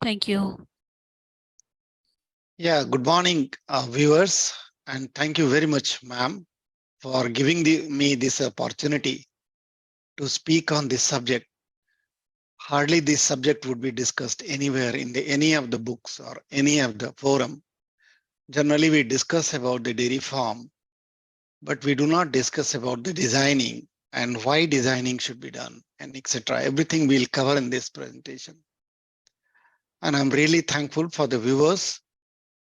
Thank you. Yeah, good morning, viewers, and thank you very much, ma'am, for giving me this opportunity to speak on this subject. Hardly this subject would be discussed anywhere in any of the books or any of the forum. Generally, we discuss about the dairy farm, but we do not discuss about the designing and why designing should be done and etc. Everything we'll cover in this presentation. And I'm really thankful for the viewers.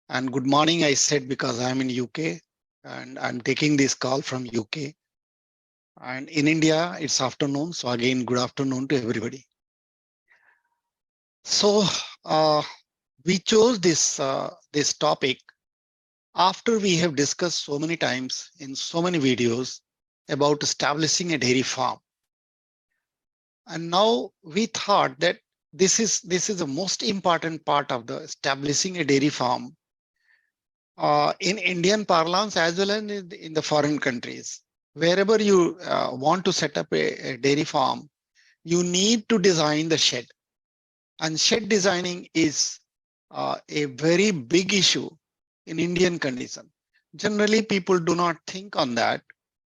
And good morning, I said, because I'm in UK and I'm taking this call from UK. And in India, it's afternoon. So again, good afternoon to everybody. So we chose this topic after we have discussed so many times in so many videos about establishing a dairy farm. And now we thought that this is the most important part of the establishing a dairy farm in Indian parlance as well as in the foreign countries. Wherever you want to set up a dairy farm, you need to design the shed. And shed designing is a very big issue in Indian condition. Generally, people do not think on that.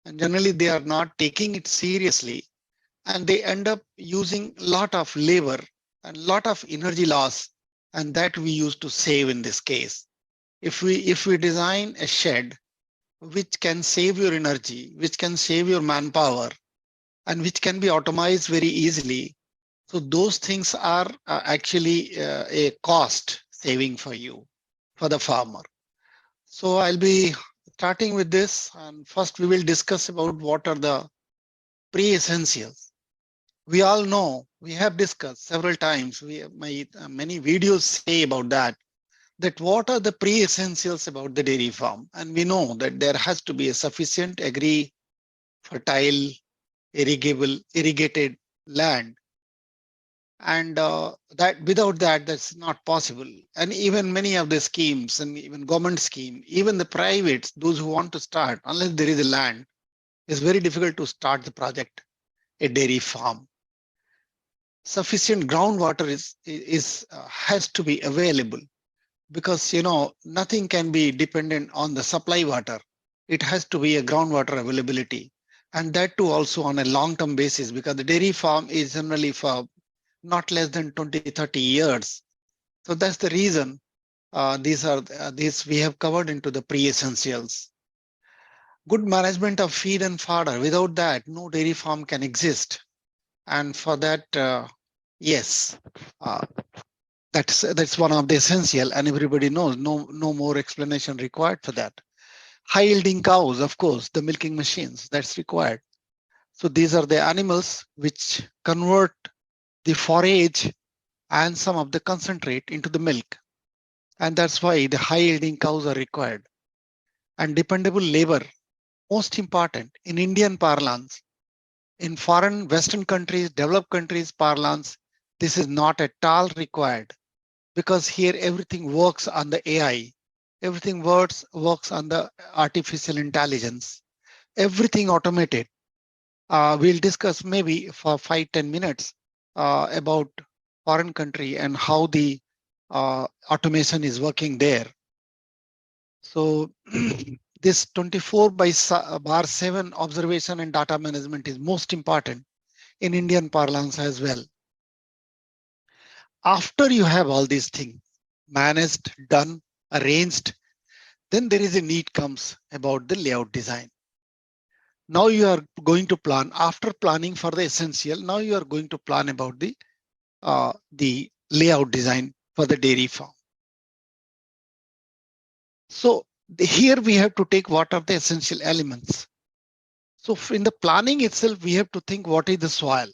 And generally, they are not taking it seriously. And they end up using a lot of labor and lot of energy loss. And that we used to save in this case. If we design a shed which can save your energy, which can save your manpower, and which can be automated very easily, so those things are actually a cost saving for you, for the farmer. So I'll be starting with this, and first we will discuss about what are the pre-essentials. We all know, we have discussed several times, many videos say about that what are the pre-essentials about the dairy farm. And we know that there has to be a sufficient fertile, irrigated land. And that without that, that's not possible. And even many of the schemes and even government scheme, even the privates, those who want to start, unless there is a land, it's very difficult to start the project, a dairy farm. Sufficient groundwater has to be available, because nothing can be dependent on the supply water. It has to be a groundwater availability, and that too also on a long-term basis, because the dairy farm is generally for not less than 20-30 years. So that's the reason these we have covered into the pre-essentials. Good management of feed and fodder. Without that, no dairy farm can exist. And for that, yes, that's one of the essential, and everybody knows. No more explanation required for that. High yielding cows, of course, the milking machines, that's required. So these are the animals which convert the forage and some of the concentrate into the milk. And that's why the high yielding cows are required. And dependable labor, most important in Indian parlance. In foreign Western countries, developed countries parlance, this is not at all required, because here everything works on the AI. Everything works on the artificial intelligence. Everything automated. We'll discuss maybe for 5-10 minutes about foreign country and how the automation is working there. So this 24/7 observation and data management is most important in Indian parlance as well. After you have all these things managed, done, arranged, then there is a need comes about the layout design. Now you are going to plan, after planning for the essential, now you are going to plan about the layout design for the dairy farm. So here we have to take what are the essential elements. So in the planning itself, we have to think what is the soil.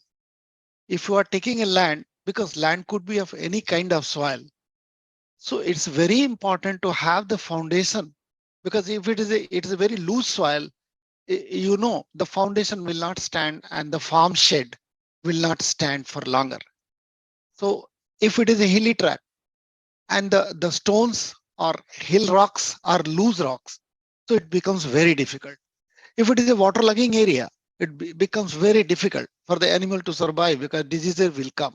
If you are taking a land, because land could be of any kind of soil. So it's very important to have the foundation, because if it is a very loose soil, the foundation will not stand and the farm shed will not stand for longer. So if it is a hilly track and the stones or hill rocks are loose rocks, so it becomes very difficult. If it is a waterlogging area, it becomes very difficult for the animal to survive, because diseases will come.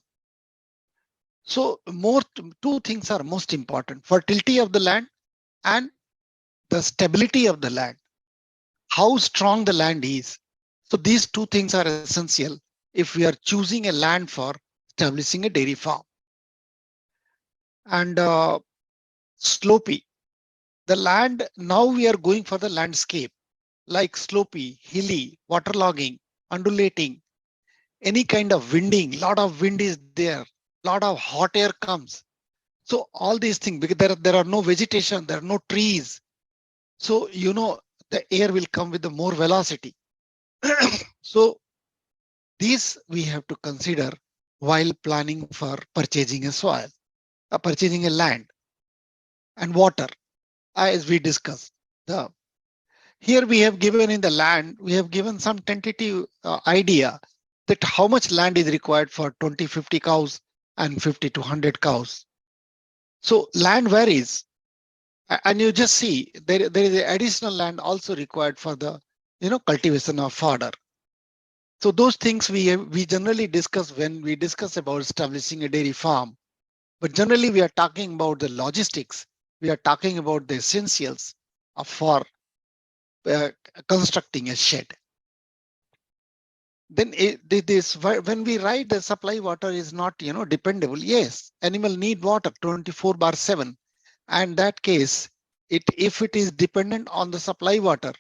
So two things are most important: fertility of the land and the stability of the land, how strong the land is. So these two things are essential if we are choosing a land for establishing a dairy farm. And slopey, the land, now we are going for the landscape like slopey, hilly, waterlogging, undulating, any kind of winding, lot of wind is there, lot of hot air comes. So all these things, because there are no vegetation, there are no trees. So, the air will come with the more velocity. So these we have to consider while planning for purchasing a soil, purchasing a land and water, as we discussed. Here we have given in the land, we have given some tentative idea that how much land is required for 20, 50 cows and 50 to 100 cows. So land varies. And you just see there is additional land also required for the cultivation of fodder. So those things we generally discuss when we discuss about establishing a dairy farm. But generally we are talking about the logistics. We are talking about the essentials for constructing a shed. Then when we write the supply water is not dependable. Yes, animal need water 24/7. And that case, if it is dependent on the supply water,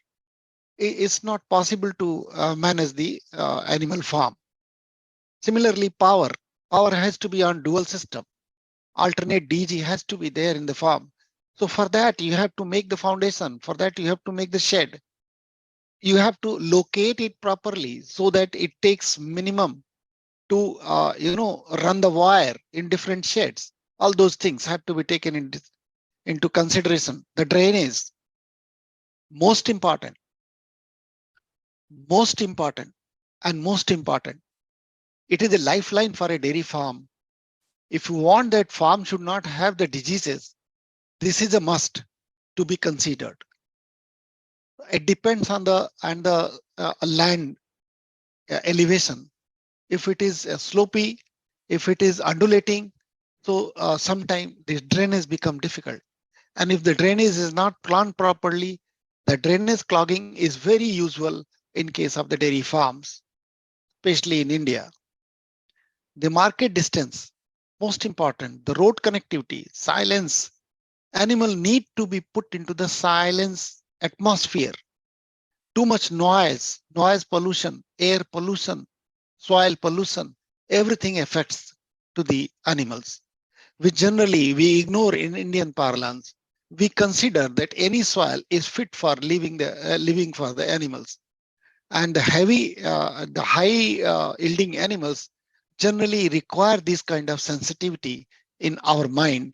it's not possible to manage the animal farm. Similarly, power has to be on dual system. Alternate DG has to be there in the farm. So for that, you have to make the foundation. For that, you have to make the shed. You have to locate it properly so that it takes minimum to run the wire in different sheds. All those things have to be taken into consideration. The drainage, most important, and most important. It is a lifeline for a dairy farm. If you want that farm should not have the diseases, this is a must to be considered. It depends on the land elevation. If it is slopey, if it is undulating, so sometimes the drainage become difficult. And if the drainage is not planned properly, the drainage clogging is very usual in case of the dairy farms, especially in India. The market distance, most important, the road connectivity, silence. Animal need to be put into the silence atmosphere. Too much noise pollution, air pollution, soil pollution, everything affects to the animals. Which generally we ignore in Indian parlance. We consider that any soil is fit for living for the animals. And the high yielding animals generally require this kind of sensitivity in our mind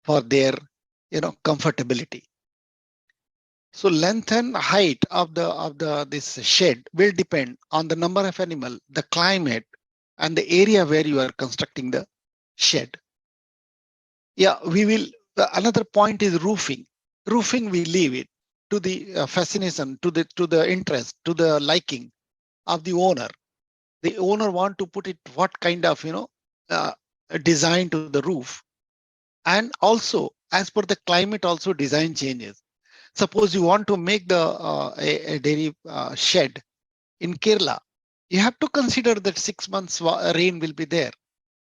for their comfortability. So length and height of this shed will depend on the number of animal, the climate, and the area where you are constructing the shed. Yeah, we will. Another point is roofing. Roofing, we leave it to the fascination, to the interest, to the liking of the owner. The owner want to put it what kind of design to the roof, and also as per the climate, also design changes. Suppose you want to make a dairy shed in Kerala, you have to consider that 6 months rain will be there.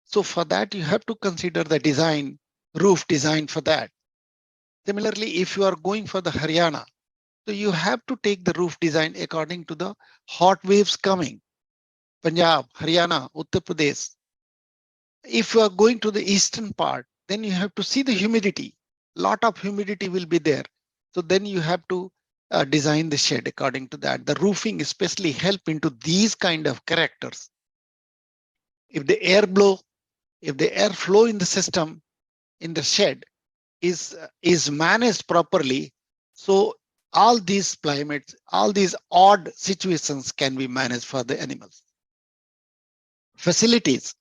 So for that, you have to consider the design, roof design for that. Similarly, if you are going for the Haryana, so you have to take the roof design according to the hot waves coming. Punjab, Haryana, Uttar Pradesh. If you are going to the eastern part, then you have to see the humidity. Lot of humidity will be there. So then you have to design the shed according to that. The roofing especially help into these kind of characters. If the air blow, if the air flow in the system, in the shed is managed properly, so all these climates, all these odd situations can be managed for the animals. Facilities.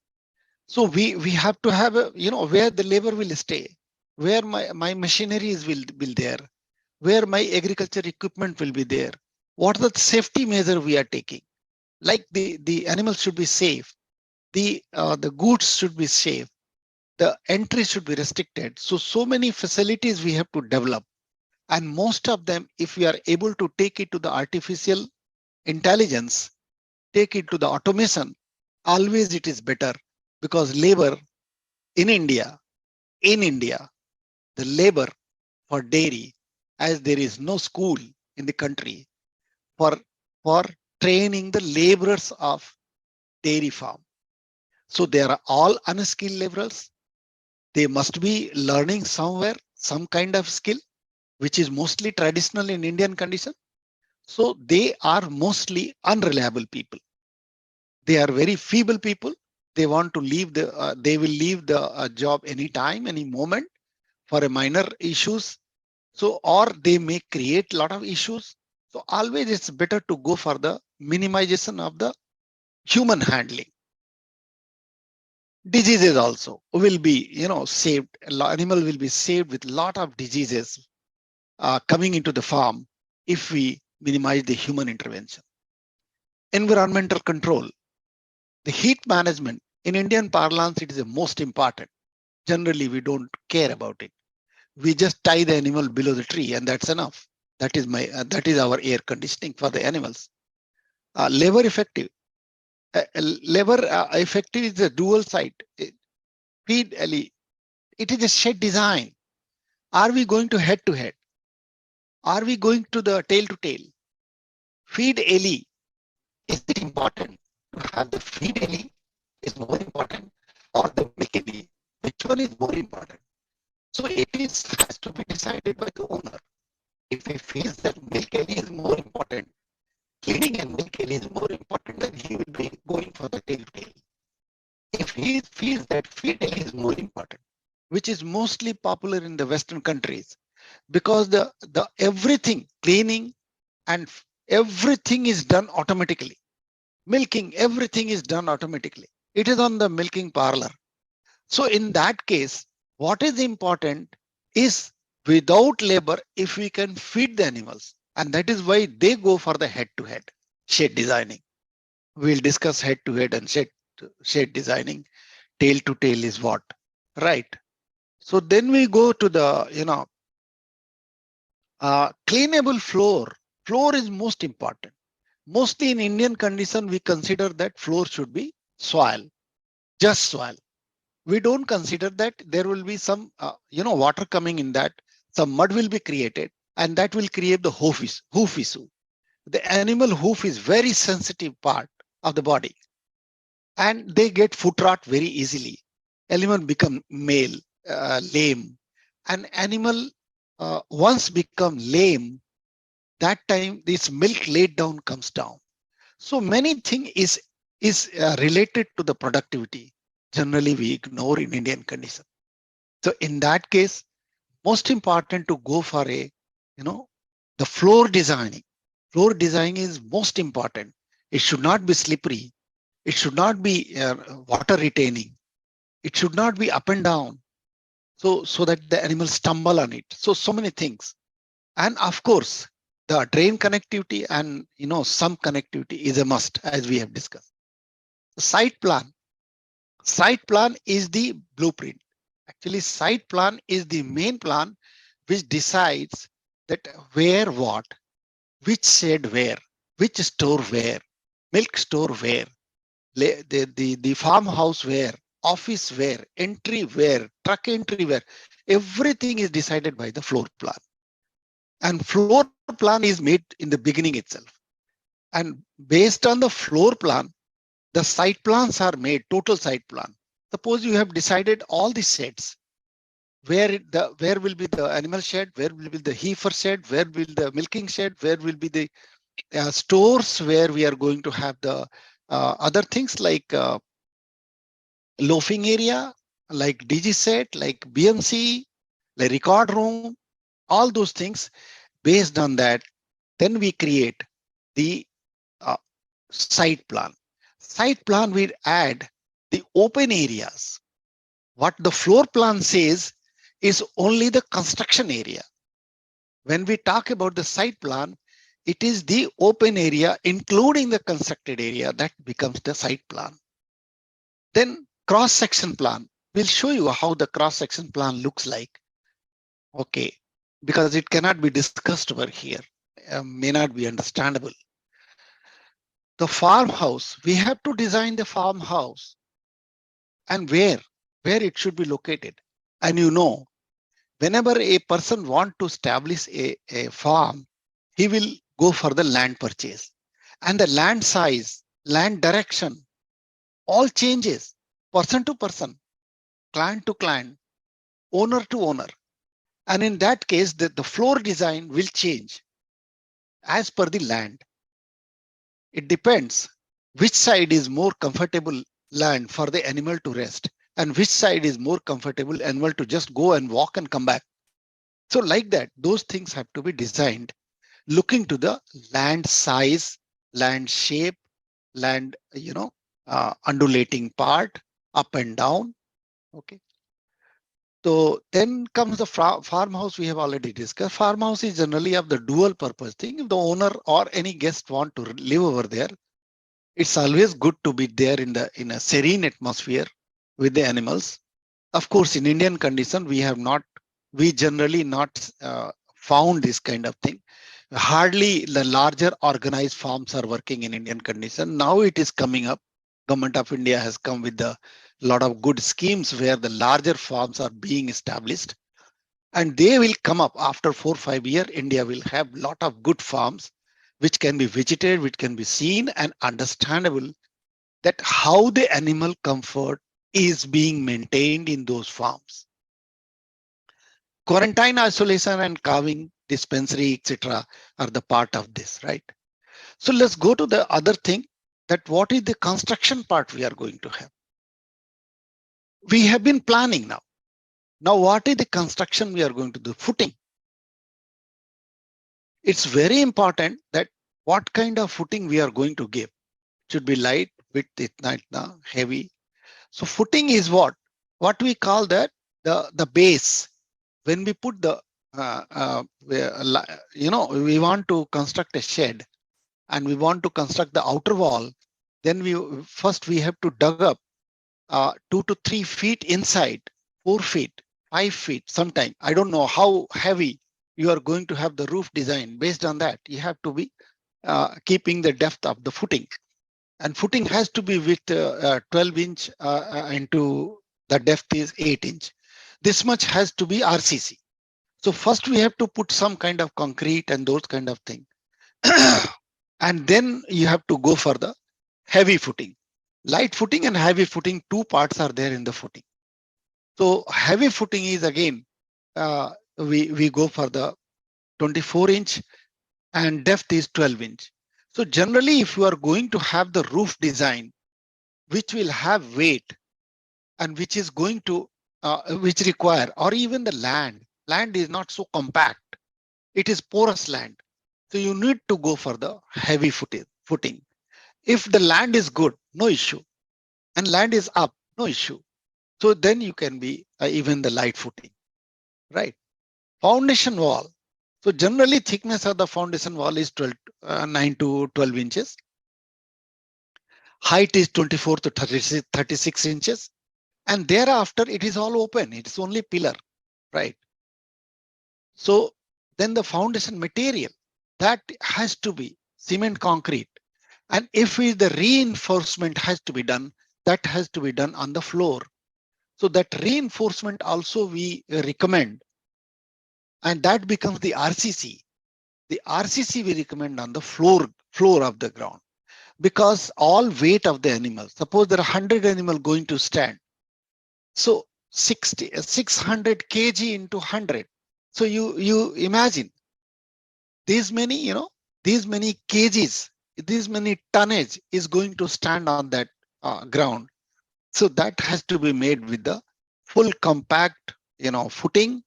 So we have to have where the labor will stay, where my machineries will be there, where my agriculture equipment will be there. What are the safety measure we are taking? Like the animals should be safe, the goods should be safe, the entry should be restricted. So many facilities we have to develop. And most of them, if we are able to take it to the artificial intelligence, take it to the automation, always it is better, because labor in India, the labor for dairy, as there is no school in the country for, for training the laborers of dairy farm. So they are all unskilled laborers. They must be learning somewhere, some kind of skill, which is mostly traditional in Indian condition. So they are mostly unreliable people. They are very feeble people. They want to leave they will leave the job anytime, any moment for a minor issues. So, or they may create a lot of issues. So always it's better to go for the minimization of the human handling. Diseases also will be, saved. Animal will be saved with a lot of diseases coming into the farm if we minimize the human intervention. Environmental control. The heat management in Indian parlance, it is the most important. Generally, we don't care about it. We just tie the animal below the tree, and that's enough. That is our air conditioning for the animals. Labor effective. Labor effective is a dual side. Feed alley. It is a shed design. Are we going to head to head? Are we going to the tail to tail? Feed alley. Is it important to have the feed alley is more important, or the milk alley? Which one is more important? So it has to be decided by the owner. If he feels that milk alley is more important, cleaning and milk alley is more important, then he will be going for the tail to tail. If he feels that feed alley is more important, which is mostly popular in the Western countries, because the everything, cleaning and everything is done automatically. Milking, everything is done automatically. It is on the milking parlor. So in that case, what is important is without labor, if we can feed the animals, and that is why they go for the head-to-head shed designing. We'll discuss head-to-head and shed designing. Tail-to-tail is what, right? So then we go to the, cleanable floor. Floor is most important. Mostly in Indian condition, we consider that floor should be soil, just soil. We don't consider that there will be some, water coming in that, some mud will be created, and that will create the hoof issue. The animal hoof is very sensitive part of the body, and they get foot rot very easily. Animal become lame. An animal once become lame, that time this milk laid down comes down. So many things is related to the productivity. Generally, we ignore in Indian condition. So in that case, most important to go for the floor designing. Floor design is most important. It should not be slippery. It should not be water retaining. It should not be up and down. So that the animals stumble on it. So many things. And of course, the drain connectivity and some connectivity is a must, as we have discussed. The site plan. Site plan is the blueprint. Actually, site plan is the main plan which decides that where what, which shed where, which store where, milk store where, the farmhouse where, office where, entry where, truck entry where. Everything is decided by the floor plan. And floor plan is made in the beginning itself. And based on the floor plan, the site plans are made, total site plan. Suppose you have decided all the sheds, where will be the animal shed, where will be the heifer shed, where will the milking shed, where will be the stores where we are going to have the other things like loafing area, like DG set, like BMC, like record room, all those things. Based on that, then we create the site plan. Site plan will add the open areas. What the floor plan says is only the construction area. When we talk about the site plan, it is the open area, including the constructed area, that becomes the site plan. Then cross-section plan. We'll show you how the cross-section plan looks like. Okay, because it cannot be discussed over here, may not be understandable. The farmhouse, we have to design the farmhouse and where it should be located. And whenever a person want to establish a farm, he will go for the land purchase. And the land size, land direction, all changes, person to person, client to client, owner to owner. And in that case, the floor design will change as per the land. It depends which side is more comfortable land for the animal to rest and which side is more comfortable animal to just go and walk and come back. So like that, those things have to be designed looking to the land size, land shape, land, undulating part, up and down. Okay. So then comes the farmhouse. We have already discussed. Farmhouse is generally of the dual purpose thing. If the owner or any guest want to live over there, it's always good to be there in a serene atmosphere with the animals. Of course, in Indian condition, we generally not found this kind of thing. Hardly the larger organized farms are working in Indian condition. Now it is coming up. Government of India has come with a lot of good schemes where the larger farms are being established, and they will come up after 4 or 5 years. India will have a lot of good farms which can be visited, which can be seen and understandable that how the animal comfort is being maintained in those farms. Quarantine, isolation and calving, dispensary, etc. are the part of this, right? So let's go to the other thing, that what is the construction part we are going to have. We have been planning now. Now, what is the construction we are going to do? Footing. It's very important that what kind of footing we are going to give. It should be light, width, itna, heavy. So footing is what we call that the base. When we put the we want to construct a shed and we want to construct the outer wall, then we have to dug up 2 to 3 feet inside, 4 feet, 5 feet. Sometime I don't know how heavy you are going to have the roof design. Based on that, you have to be keeping the depth of the footing, and footing has to be with 12 inch into the depth is 8 inch. This much has to be RCC. So first we have to put some kind of concrete and those kind of thing. And then you have to go for the heavy footing. Light footing and heavy footing, two parts are there in the footing. So heavy footing is again, we go for the 24 inch and depth is 12 inch. So generally, if you are going to have the roof design, which will have weight and which is going to, which require, or even the land is not so compact. It is porous land. So you need to go for the heavy footing. If the land is good, no issue. And land is up, no issue. So then you can be even the light footing, right? Foundation wall. So generally thickness of the foundation wall is 9 to 12 inches. Height is 24 to 36 inches. And thereafter it is all open. It's only pillar, right? So then the foundation material, that has to be cement concrete. And if the reinforcement has to be done, that has to be done on the floor. So that reinforcement also we recommend, and that becomes the RCC. The RCC we recommend on the floor of the ground, because all weight of the animal, suppose there are 100 animal going to stand. So 600 kg into 100. So you imagine these many, these many kgs, these many tonnage is going to stand on that ground. So that has to be made with the full compact, footing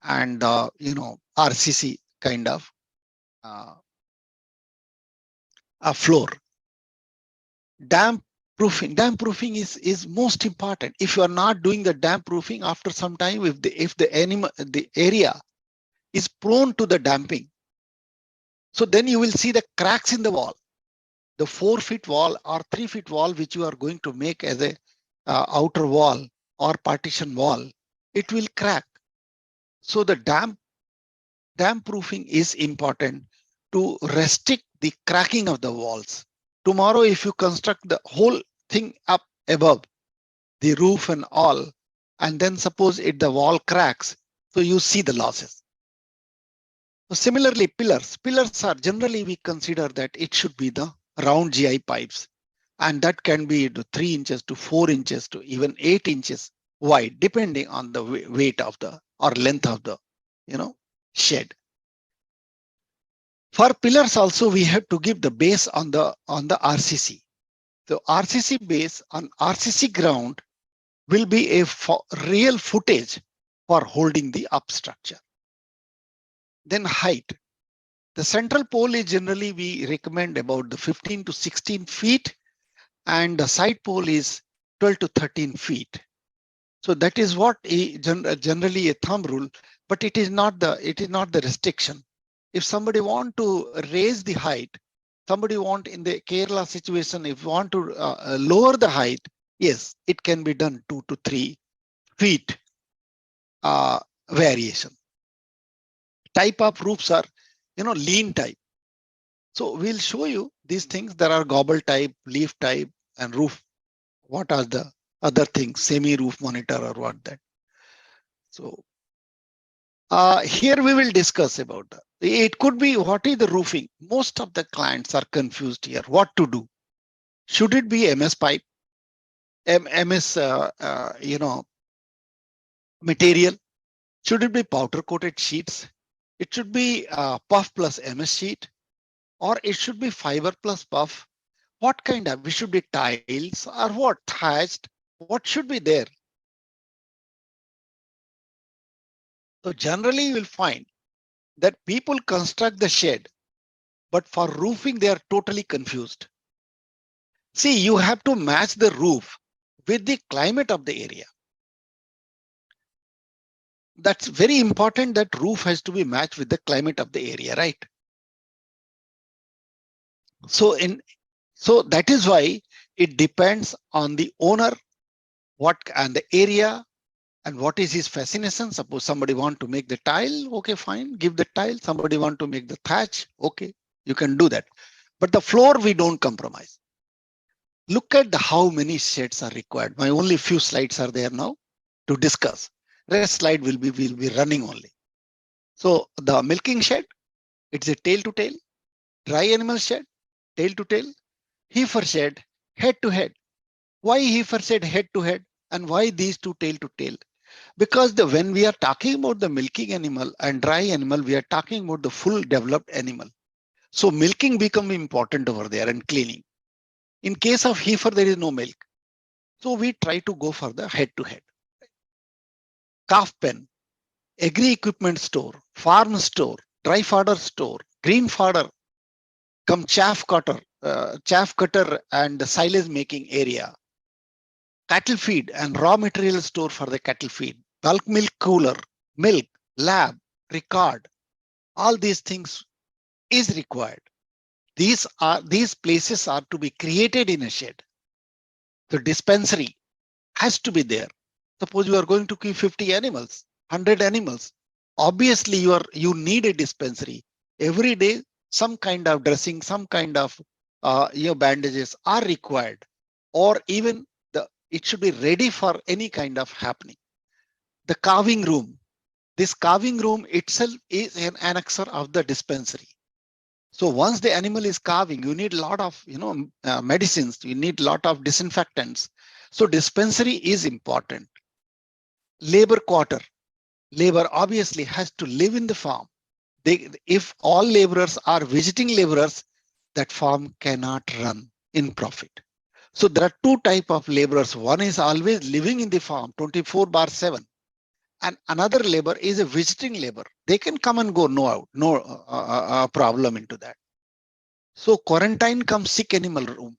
and, RCC kind of a floor. Damp proofing is most important. If you are not doing the damp proofing, after some time, if the area is prone to the damping, so then you will see the cracks in the wall. The 4 feet wall or 3 feet wall which you are going to make as a outer wall, or partition wall, it will crack. So the dam proofing is important to restrict the cracking of the walls. Tomorrow, if you construct the whole thing up above, the roof and all, and then suppose the wall cracks, so you see the losses. So similarly, pillars are generally, we consider that it should be the round GI pipes, and that can be 3 inches to 4 inches to even 8 inches wide, depending on the weight of the or length of the shed. For pillars also, we have to give the base on the RCC. So RCC base on RCC ground will be a real footage for holding the up structure. Then height. The central pole is generally, we recommend about the 15 to 16 feet, and the side pole is 12 to 13 feet. So that is what generally a thumb rule, but it is not the restriction. If somebody want to raise the height, somebody want in the Kerala situation, if you want to lower the height, yes, it can be done 2 to 3 feet variation. Type of roofs are, lean type. So we'll show you these things. There are gobble type, leaf type, and roof. What are the other things? Semi-roof monitor or what that. So here we will discuss about that. It could be what is the roofing. Most of the clients are confused here. What to do? Should it be MS pipe, MS, material? Should it be powder coated sheets? It should be puff plus MS sheet, or it should be fiber plus puff. What kind of? It should be tiles or what? Thatched? What should be there? So generally, you will find that people construct the shed, but for roofing, they are totally confused. See, you have to match the roof with the climate of the area. That's very important, that roof has to be matched with the climate of the area, right? So that is why it depends on the owner, what and the area, and what is his fascination. Suppose somebody want to make the tile, okay, fine, give the tile. Somebody want to make the thatch, okay, you can do that. But the floor, we don't compromise. Look at how many sheds are required. My only few slides are there now to discuss. Rest slide will be running only. So the milking shed, it's a tail to tail. Dry animal shed, tail to tail. Heifer shed, head to head. Why heifer shed head to head, and why these two tail to tail? Because when we are talking about the milking animal and dry animal, we are talking about the full developed animal. So milking become important over there, and cleaning. In case of heifer, there is no milk. So we try to go for the head to head. Calf pen, agri equipment store, farm store, dry fodder store, green fodder, come chaff cutter and silage making area. Cattle feed and raw material store for the cattle feed, bulk milk cooler, milk, lab, record, all these things is required. These places are to be created in a shed. The dispensary has to be there. Suppose you are going to keep 50 animals, 100 animals. Obviously, you need a dispensary. Every day, some kind of dressing, some kind of your bandages are required, or even it should be ready for any kind of happening. The carving room. This carving room itself is an annexer of the dispensary. So once the animal is carving, you need a lot of medicines. You need a lot of disinfectants. So dispensary is important. Labor quarter. Labor obviously has to live in the farm. If all laborers are visiting laborers, that farm cannot run in profit. So there are two types of laborers. One is always living in the farm 24/7. And another labor is a visiting labor. They can come and go, no problem into that. So quarantine comes sick animal room,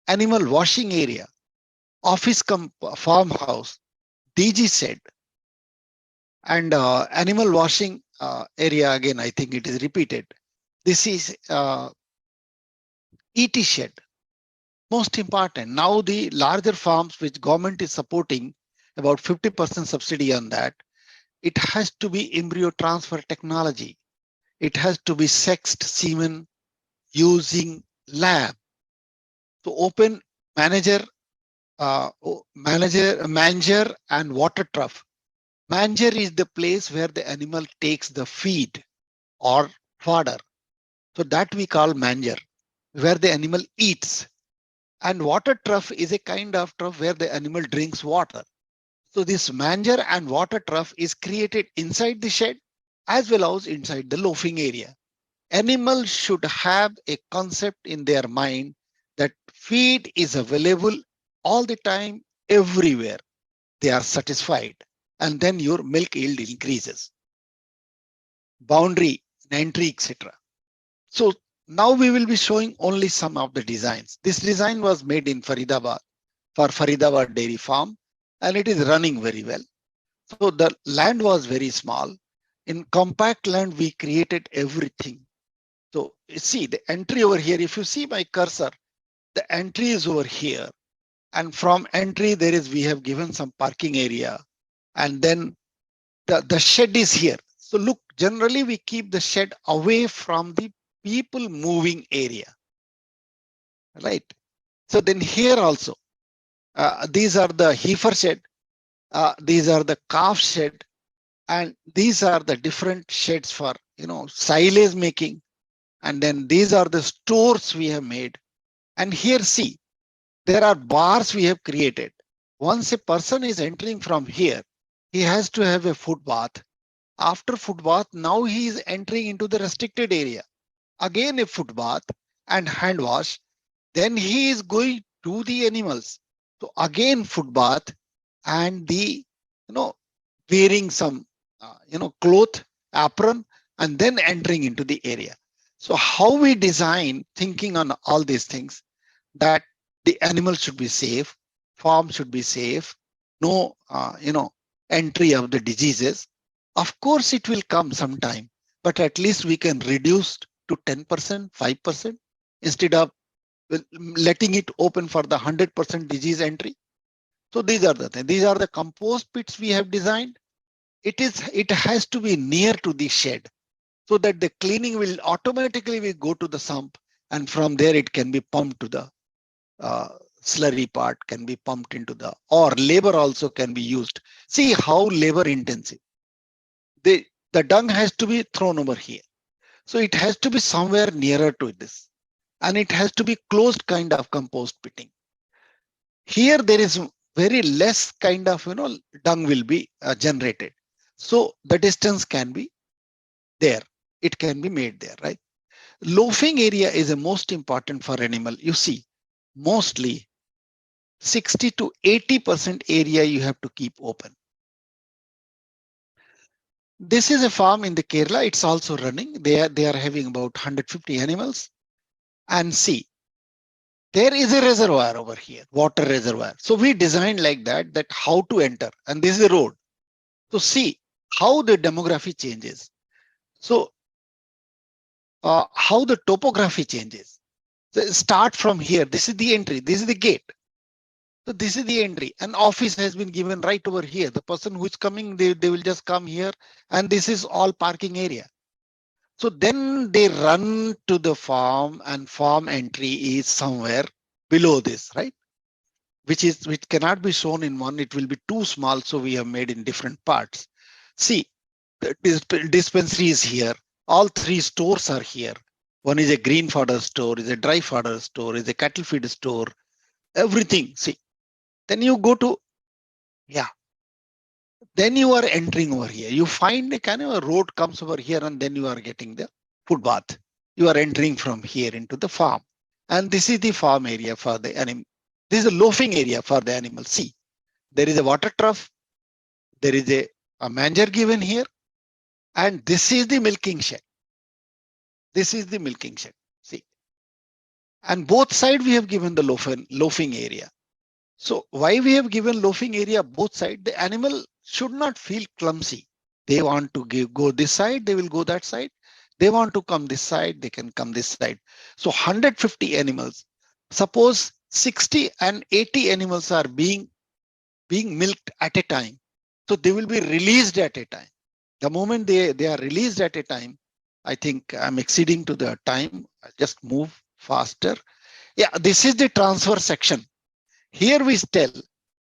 animal washing area, office come farmhouse, DG shed, and animal washing area. Again, I think it is repeated. This is ET shed. Most important, now the larger farms which government is supporting, about 50% subsidy on that. It has to be embryo transfer technology. It has to be sexed semen using lab. So open manager, manger and water trough. Manger is the place where the animal takes the feed or fodder. So that we call manger, where the animal eats. And water trough is a kind of trough where the animal drinks water. So this manger and water trough is created inside the shed as well as inside the loafing area. Animals should have a concept in their mind that feed is available all the time, everywhere. They are satisfied, and then your milk yield increases. Boundary, entry, etc. So now we will be showing only some of the designs. This design was made in Faridabad for Faridabad Dairy Farm, and it is running very well. So the land was very small. In compact land, we created everything. So you see the entry over here. If you see my cursor, the entry is over here. And from entry, we have given some parking area. And then the shed is here. So look, generally we keep the shed away from the people moving area, right? So then here also, these are the heifer shed, these are the calf shed, and these are the different sheds for, silage making. And then these are the stores we have made. And here, see, there are bars we have created. Once a person is entering from here, he has to have a foot bath. After foot bath, now he is entering into the restricted area. Again a foot bath and hand wash. Then he is going to the animals. So again foot bath and the, wearing some, cloth, apron, and then entering into the area. So how we design, thinking on all these things, that the animal should be safe, farm should be safe, no, entry of the diseases. Of course, it will come sometime, but at least we can reduce to 10%, 5% instead of letting it open for the 100% disease entry. So these are the things. These are the compost pits we have designed. It has to be near to the shed, so that the cleaning will automatically go to the sump, and from there it can be pumped to the slurry part, can be pumped into the, or labor also can be used. See how labor intensive. The dung has to be thrown over here. So it has to be somewhere nearer to this, and it has to be closed kind of compost pitting. Here there is very less kind of, dung will be generated. So the distance can be there. It can be made there, right? Loafing area is the most important for animal. You see, mostly 60 to 80% area you have to keep open. This is a farm in the Kerala. It's also running. They are having about 150 animals. And see, there is a reservoir over here, water reservoir. So we designed like that how to enter. And this is the road. So see how the demography changes. So how the topography changes. So start from here. This is the entry. This is the gate. So this is the entry. An office has been given right over here. The person who is coming, they will just come here, and this is all parking area. So then they run to the farm, and farm entry is somewhere below this, right? Which cannot be shown in one. It will be too small. So we have made in different parts. See, the dispensary is here. All three stores are here. One is a green fodder store, is a dry fodder store, is a cattle feed store, everything. See, then you go to, then you are entering over here. You find a kind of a road comes over here, and then you are getting the foot bath. You are entering from here into the farm. And this is the farm area for the animal. This is a loafing area for the animal. See, there is a water trough. There is a manger given here. And this is the milking shed. This is the milking shed. See, and both sides we have given the loafing area. So why we have given loafing area both sides? The animal should not feel clumsy. They want to go this side, they will go that side. They want to come this side, they can come this side. So 150 animals. Suppose 60 and 80 animals are being being milked at a time. So they will be released at a time. The moment they are released at a time, I think I'm exceeding to the time. I'll just move faster. Yeah, this is the transfer section. Here we tell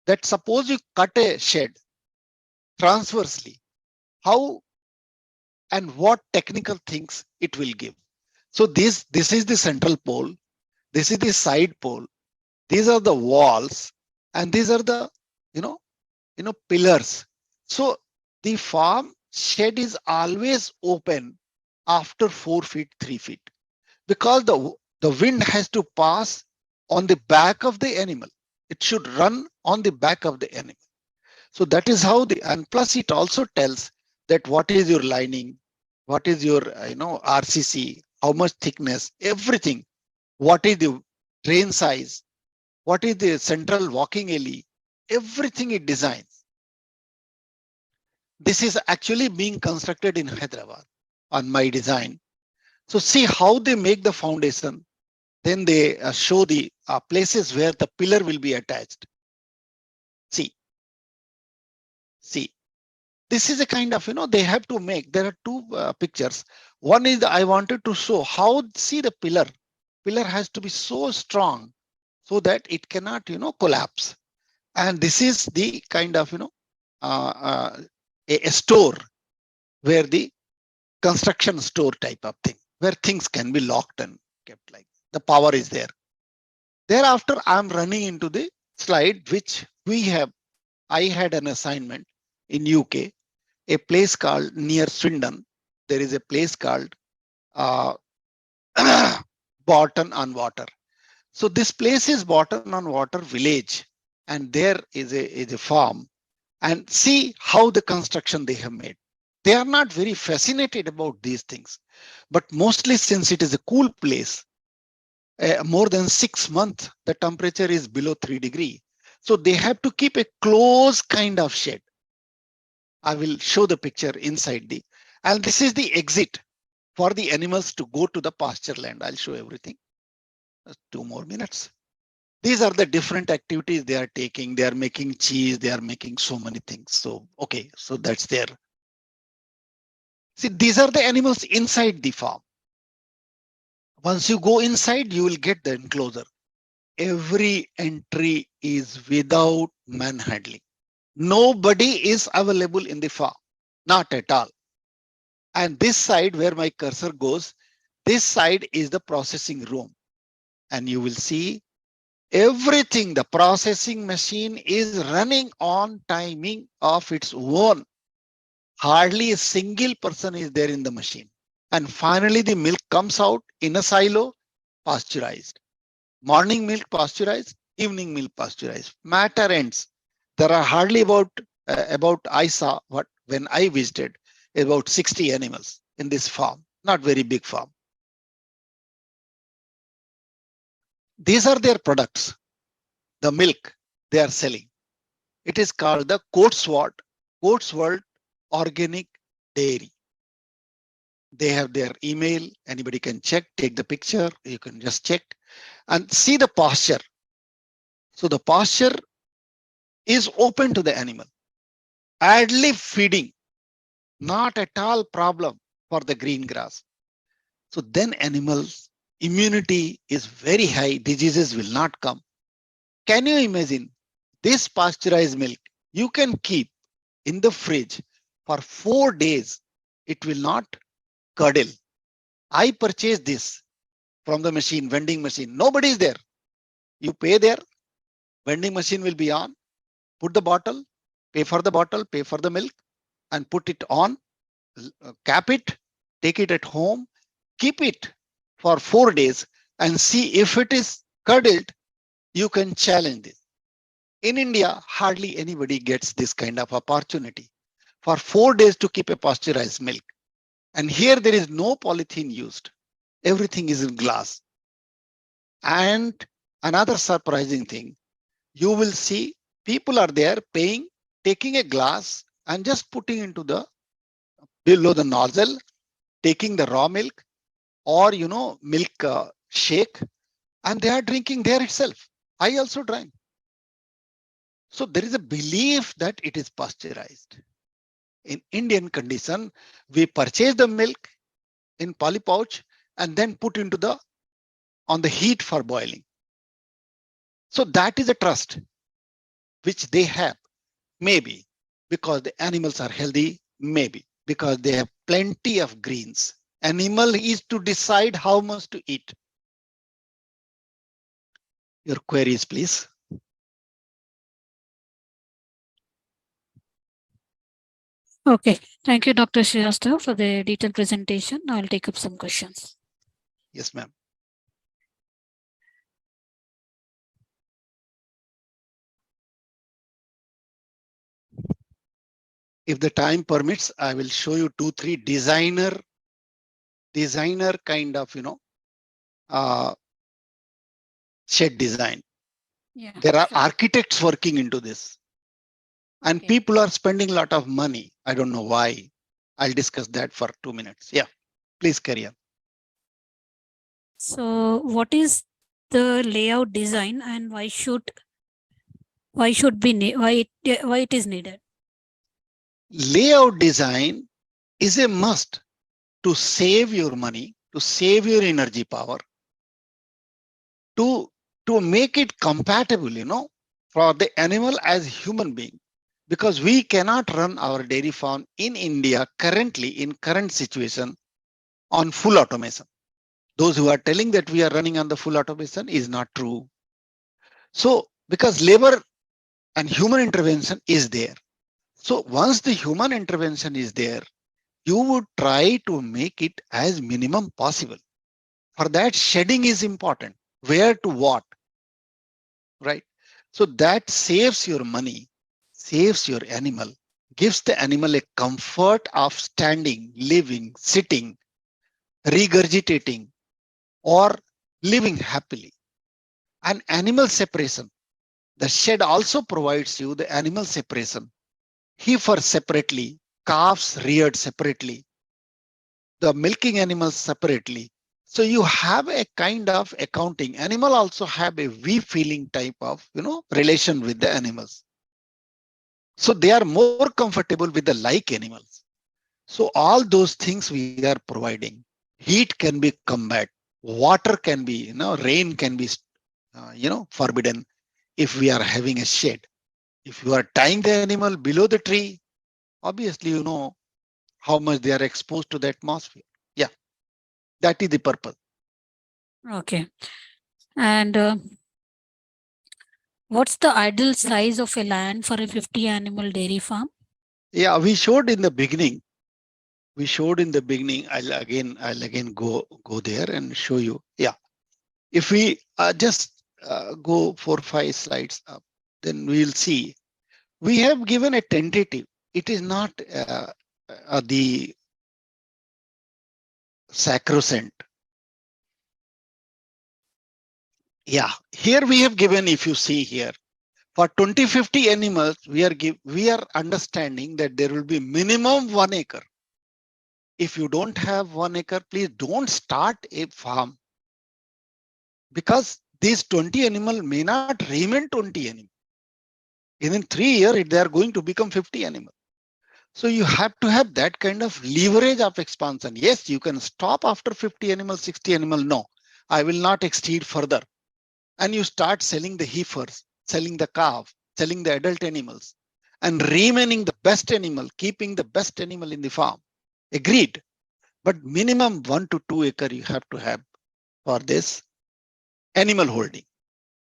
that suppose you cut a shed transversely, how and what technical things it will give. So this is the central pole, this is the side pole, these are the walls, and these are the pillars. So the farm shed is always open after 4 feet, 3 feet, because the wind has to pass on the back of the animal. It should run on the back of the animal. So that is how and plus it also tells that what is your lining, what is your RCC, how much thickness, everything. What is the drain size, what is the central walking alley, everything it designs. This is actually being constructed in Hyderabad on my design. So see how they make the foundation. Then they show the places where the pillar will be attached. See, this is a kind of, they have to make, there are two pictures. One is I wanted to show how, see the pillar has to be so strong so that it cannot, collapse. And this is the kind of, a store where the construction store type of thing, where things can be locked and kept like the power is there. Thereafter, I'm running into the slide, which I had an assignment in UK, a place called near Swindon. There is a place called Barton on Water. So this place is Barton on Water village, and there is a farm. And see how the construction they have made. They are not very fascinated about these things, but mostly since it is a cool place, more than 6 months, the temperature is below 3 degrees. So they have to keep a close kind of shed. I will show the picture inside and this is the exit for the animals to go to the pasture land. I'll show everything. 2 more minutes. These are the different activities they are taking. They are making cheese. They are making so many things. So, okay, so that's there. See, these are the animals inside the farm. Once you go inside, you will get the enclosure. Every entry is without manhandling. Nobody is available in the farm, not at all. And this side where my cursor goes, this side is the processing room. And you will see everything, the processing machine is running on timing of its own. Hardly a single person is there in the machine. And finally, the milk comes out in a silo, pasteurized. Morning milk pasteurized, evening milk pasteurized. Matter ends. There are hardly about I saw what when I visited about 60 animals in this farm, not very big farm. These are their products, the milk they are selling. It is called the Coatswold Organic Dairy. They have their email. Anybody can check, take the picture. You can just check and see the pasture. So the pasture is open to the animal. Ad-lib feeding, not at all problem for the green grass. So then animals immunity is very high. Diseases will not come. Can you imagine this pasteurized milk? You can keep in the fridge for 4 days. It will not curdle. I purchased this from the machine, vending machine. Nobody is there. You pay there. Vending machine will be on. Put the bottle, pay for the bottle, pay for the milk, and put it on. Cap it. Take it at home. Keep it for 4 days and see if it is curdled. You can challenge this. In India, hardly anybody gets this kind of opportunity for 4 days to keep a pasteurized milk. And here there is no polythene used. Everything is in glass. And another surprising thing, you will see people are there paying, taking a glass and just putting into below the nozzle, taking the raw milk or, milk shake, and they are drinking there itself. I also drank. So there is a belief that it is pasteurized. In Indian condition, we purchase the milk in poly pouch and then put into the on the heat for boiling. So that is a trust which they have, maybe because the animals are healthy, maybe because they have plenty of greens. Animal is to decide how much to eat. Your queries, please. Okay, thank you, Dr. Shrivastava, for the detailed presentation. I'll take up some questions. Yes, ma'am. If the time permits, I will show you 2-3 designer kind of, shed design. Yeah, There are sure. architects working into this, and Okay. people are spending a lot of money. I don't know why. I'll discuss that for 2 minutes. Yeah, please carry on. So, what is the layout design, and why it is needed? Layout design is a must to save your money, to save your energy power, to make it compatible, for the animal as human being. Because we cannot run our dairy farm in India currently, in current situation, on full automation. Those who are telling that we are running on the full automation is not true. So because labor and human intervention is there. So once the human intervention is there, you would try to make it as minimum possible. For that, shedding is important. Where to what, right? So that saves your money, saves your animal, gives the animal a comfort of standing, living, sitting, regurgitating, or living happily. And animal separation. The shed also provides you the animal separation. Heifer separately, calves reared separately, the milking animals separately. So you have a kind of accounting. Animal also have a we feeling type of, relation with the animals. So they are more comfortable with the like animals. So all those things we are providing. Heat can be combat. Water can be, rain can be, forbidden if we are having a shed. If you are tying the animal below the tree, obviously, how much they are exposed to the atmosphere. Yeah, that is the purpose. Okay. And what's the ideal size of a land for a 50 animal dairy farm? Yeah, we showed in the beginning. I'll again go there and show you. Yeah, if we just go 4-5 slides up, then we'll see. We have given a tentative. It is not the sacrosanct. Yeah, here we have given, if you see here, for 2050 animals, we are understanding that there will be minimum 1 acre. If you don't have 1 acre, please don't start a farm, because these 20 animal may not remain 20 animals. In 3 years, they are going to become 50 animals. So you have to have that kind of leverage of expansion. Yes, you can stop after 50 animals, 60 animals. No, I will not exceed further. And you start selling the heifers, selling the calf, selling the adult animals, and remaining the best animal, keeping the best animal in the farm. Agreed. But minimum 1 to 2 acre you have to have for this animal holding.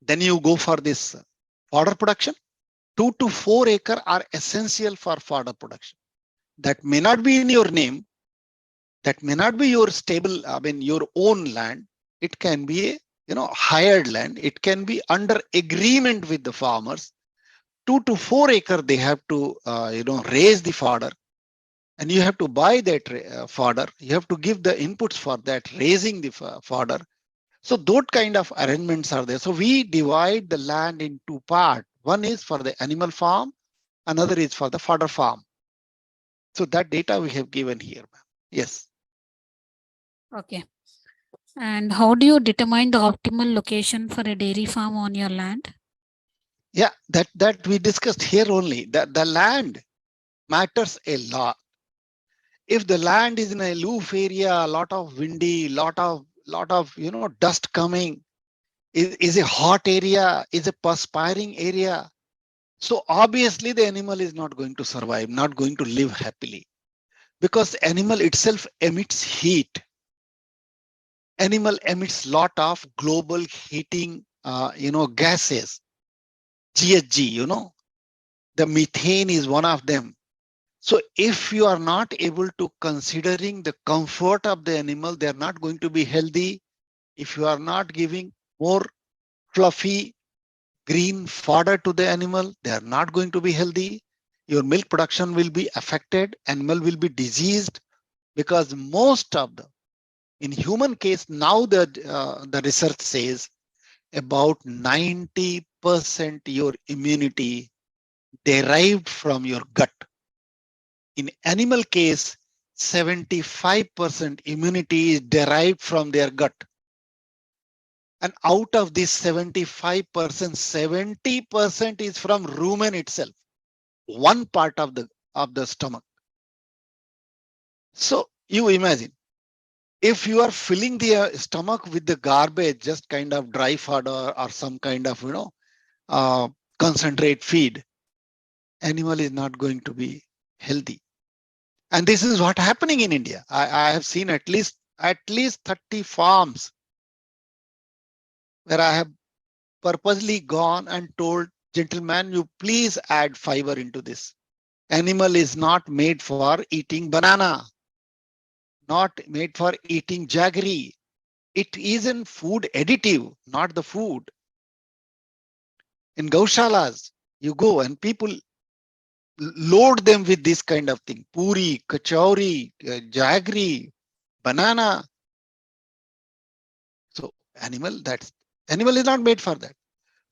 Then you go for this fodder production. 2 to 4 acre are essential for fodder production. That may not be in your name. That may not be your stable, your own land. It can be a, hired land. It can be under agreement with the farmers. 2 to 4 acre, they have to, raise the fodder, and you have to buy that fodder. You have to give the inputs for that, raising the fodder. So those kind of arrangements are there. So we divide the land in 2 parts. One is for the animal farm, another is for the fodder farm. So that data we have given here. Yes. Okay. And how do you determine the optimal location for a dairy farm on your land? Yeah, that we discussed here only, that the land matters a lot. If the land is in a aloof area, a lot of windy, lot of dust coming, is a hot area, is a perspiring area. So obviously the animal is not going to survive, not going to live happily, because animal itself emits heat. Animal emits lot of global heating, gases, GHG, the methane is one of them. So if you are not able to considering the comfort of the animal, they are not going to be healthy. If you are not giving more fluffy green fodder to the animal, they are not going to be healthy. Your milk production will be affected, animal will be diseased, because most of the, in human case, now the research says about 90% your immunity derived from your gut. In animal case, 75% immunity is derived from their gut. And out of this 75%, 70% is from rumen itself, one part of the stomach. So you imagine, if you are filling the stomach with the garbage, just kind of dry fodder or some kind of concentrate feed, animal is not going to be healthy. And this is what happening in India. I have seen at least 30 farms where I have purposely gone and told, gentlemen, you please add fiber into this. Animal is not made for eating banana, not made for eating jaggery. It is an food additive, not the food. In gaushalas, you go and people load them with this kind of thing: puri, kachori, jaggery, banana. So animal is not made for that.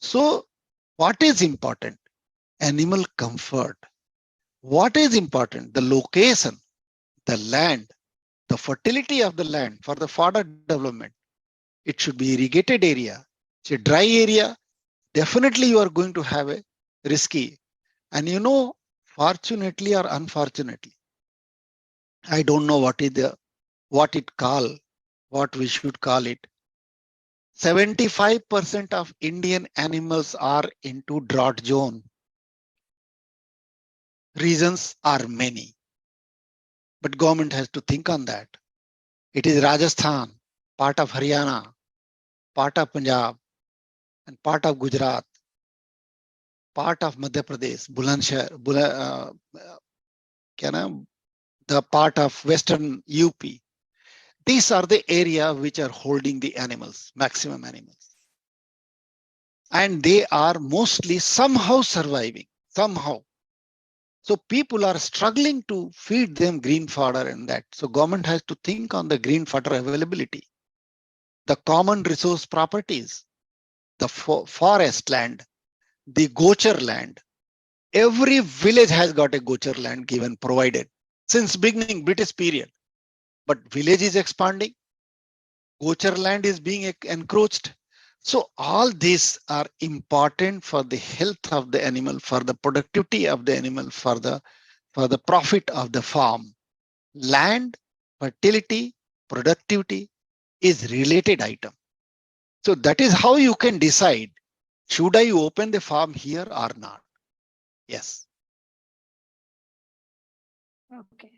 So what is important? Animal comfort. What is important? The location, the land, the fertility of the land for the fodder development. It should be irrigated area. It's a dry area. Definitely you are going to have a risky. And fortunately or unfortunately, I don't know what we should call it. 75% of Indian animals are into drought zone. Reasons are many, but government has to think on that. It is Rajasthan, part of Haryana, part of Punjab, and part of Gujarat, part of Madhya Pradesh, Bulandshahr, the part of Western UP. These are the area which are holding the animals, maximum animals. And they are mostly somehow surviving, somehow. So people are struggling to feed them green fodder and that. So government has to think on the green fodder availability, the common resource properties, the forest land, the gochar land. Every village has got a gochar land given, provided since beginning British period. But village is expanding, gochar land is being encroached. So all these are important for the health of the animal, for the productivity of the animal, for the profit of the farm. Land, fertility, productivity is related item. So that is how you can decide, should I open the farm here or not? Yes. Okay.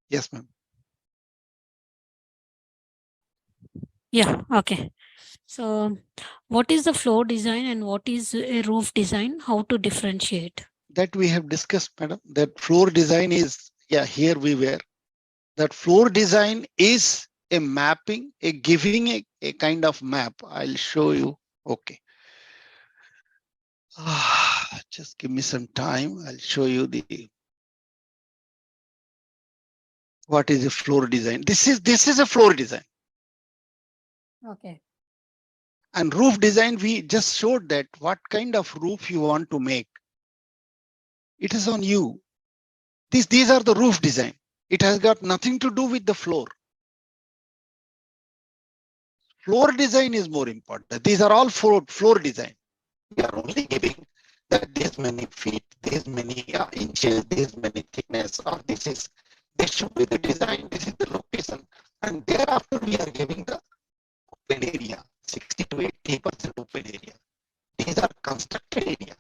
Yes, ma'am. Yeah. Okay. So what is the floor design and what is a roof design? How to differentiate? That we have discussed, madam. That floor design is, yeah, here we were. That floor design is a mapping, a giving a kind of map. I'll show you. Okay. Just give me some time. I'll show you what is a floor design. This is a floor design. Okay. And roof design, we just showed that what kind of roof you want to make. It is on you. These are the roof design. It has got nothing to do with the floor. floor design is more important. These are all floor design. We are only giving that this many feet, this many inches, this many thickness, or this should be the design, this is the location. And thereafter we are giving the open area, 60 to 80% open area. These are constructed area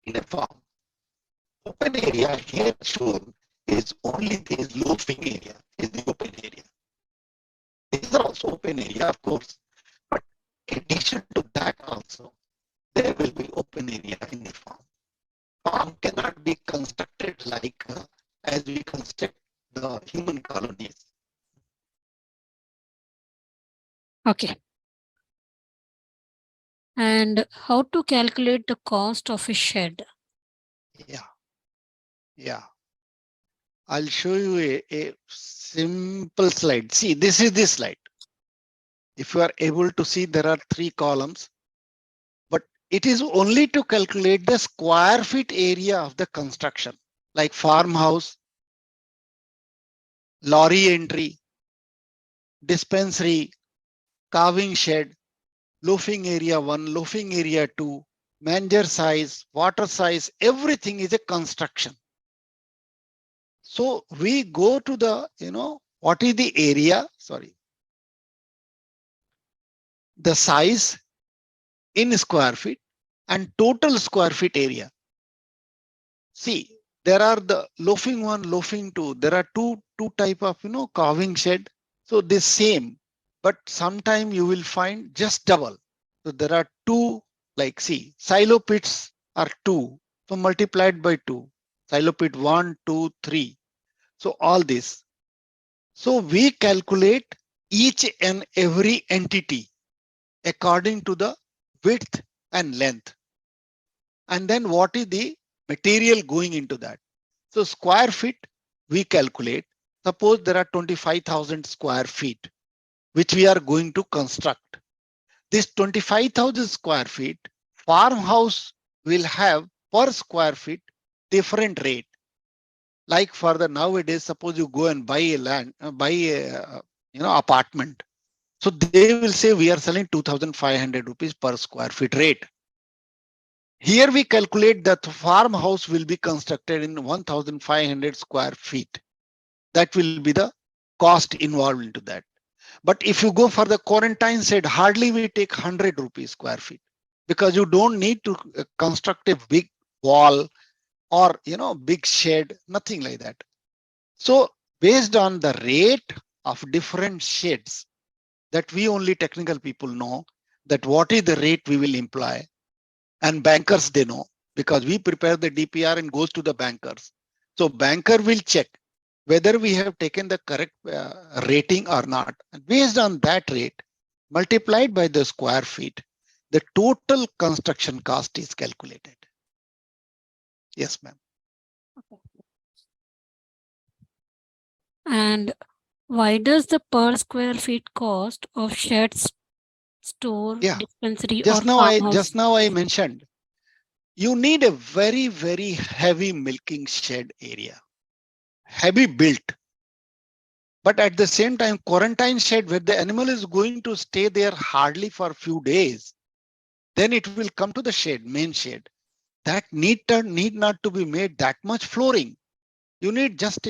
in a farm. Open area here shown is only this loafing area is the open area. These are also open area, of course, but in addition to that also, there will be open area in the farm. Farm cannot be constructed like as we construct the human colonies. Okay. And how to calculate the cost of a shed? Yeah. I'll show you a simple slide. See, this is the slide. If you are able to see, there are 3 columns, but it is only to calculate the square feet area of the construction, like farmhouse, lorry entry, dispensary, carving shed, loafing area 1, loafing area 2, manger size, water size, everything is a construction. So we go to the, what is the area? Sorry. The size in square feet and total square feet area. See, there are the loafing 1, loafing 2. There are two type of, carving shed. So the same, but sometime you will find just double. So there are 2, like see, silo pits are 2. So multiplied by 2, silo pit 1, 2, 3. So all this. So we calculate each and every entity according to the width and length. And then what is the material going into that? So square feet, we calculate. Suppose there are 25,000 square feet, which we are going to construct. This 25,000 square feet, farmhouse will have per square feet different rate. Like for the nowadays, suppose you go and buy a land, buy a apartment. So they will say we are selling 2,500 rupees per square feet rate. Here we calculate that farmhouse will be constructed in 1,500 square feet. That will be the cost involved into that. But if you go for the quarantine shed, hardly we take 100 rupees square feet, because you don't need to construct a big wall or big shed, nothing like that. So based on the rate of different sheds, that we only technical people know that what is the rate we will employ, and bankers they know, because we prepare the DPR and goes to the bankers. So banker will check whether we have taken the correct rating or not. And based on that rate multiplied by the square feet, the total construction cost is calculated. Yes, ma'am. And why does the per square feet cost of sheds, store, dispensary, or farmhouse? Just now I mentioned you need a very, very heavy milking shed area, heavy built. But at the same time, quarantine shed where the animal is going to stay there hardly for a few days, then it will come to the shed, main shed. That need not to be made that much flooring. You need just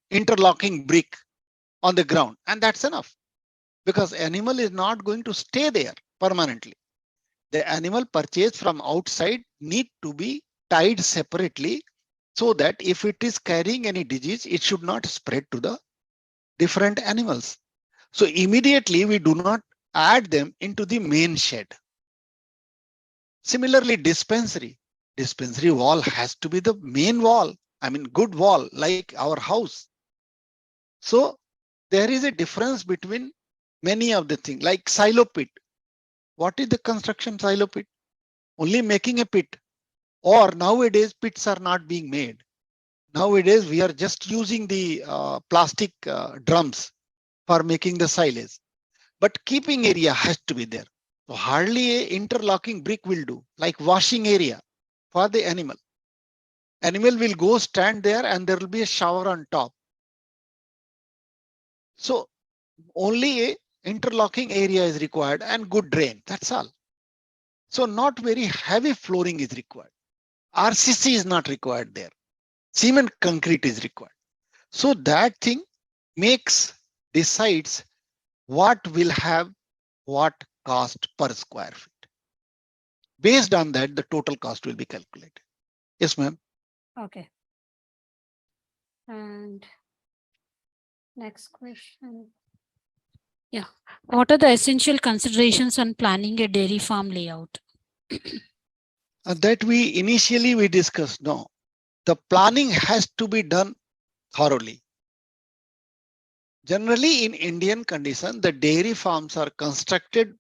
interlocking brick on the ground, and that's enough, because animal is not going to stay there permanently. The animal purchased from outside need to be tied separately, so that if it is carrying any disease, it should not spread to the different animals. So immediately we do not add them into the main shed. Similarly, dispensary wall has to be the main wall. I mean, good wall like our house. So there is a difference between many of the things, like silo pit. What is the construction silo pit? Only making a pit. Or nowadays pits are not being made. Nowadays we are just using the plastic drums for making the silage. But keeping area has to be there. So hardly a interlocking brick will do, like washing area for the animal. Animal will go stand there and there will be a shower on top. So only a interlocking area is required and good drain. That's all. So not very heavy flooring is required. RCC is not required there. Cement concrete is required. So that thing decides what will have what cost per square feet. Based on that, the total cost will be calculated. Yes, ma'am. Okay. And next question. Yeah. What are the essential considerations on planning a dairy farm layout? That we discussed. No, the planning has to be done thoroughly. Generally, in Indian condition, the dairy farms are constructed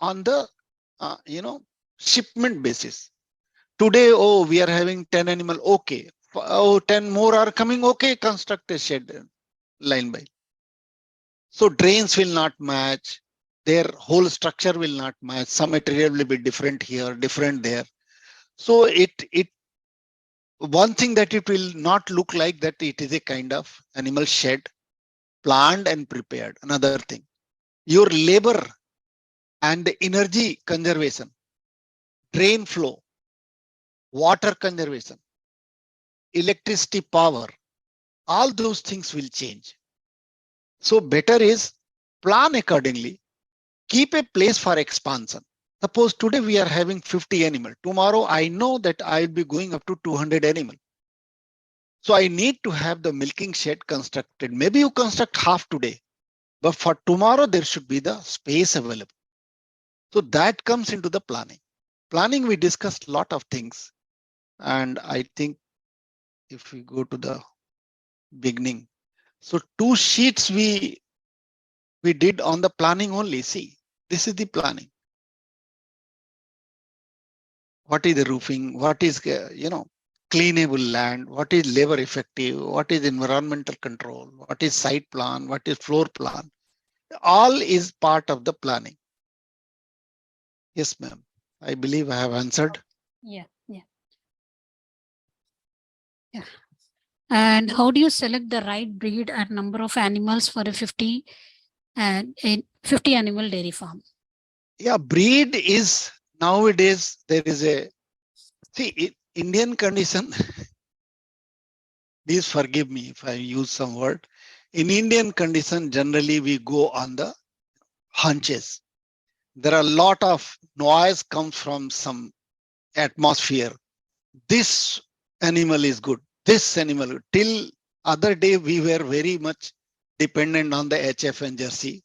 on the shipment basis. Today, oh, we are having 10 animal. Okay. Oh, 10 more are coming. Okay, construct a shed line by. So drains will not match. Their whole structure will not match. Some material will be different here, different there. So one thing that it will not look like that it is a kind of animal shed, planned and prepared. Another thing, your labor and energy conservation, drain flow, water conservation, electricity power, all those things will change. So better is plan accordingly, keep a place for expansion. Suppose today we are having 50 animal. Tomorrow I know that I'll be going up to 200 animal. So I need to have the milking shed constructed. Maybe you construct half today, but for tomorrow there should be the space available. So that comes into the planning. Planning, we discussed a lot of things. And I think if we go to the beginning, so 2 sheets we did on the planning only. See, this is the planning. What is the roofing? What is, cleanable land? What is labor effective? What is environmental control? What is site plan? What is floor plan? All is part of the planning. Yes, ma'am. I believe I have answered. Yeah. And how do you select the right breed and number of animals for a 50 animal dairy farm? Yeah, breed is nowadays there is a Indian condition. Please forgive me if I use some word. In Indian condition, generally we go on the hunches. There are a lot of noise comes from some atmosphere. This animal is good. This animal, till other day we were very much dependent on the HF and Jersey.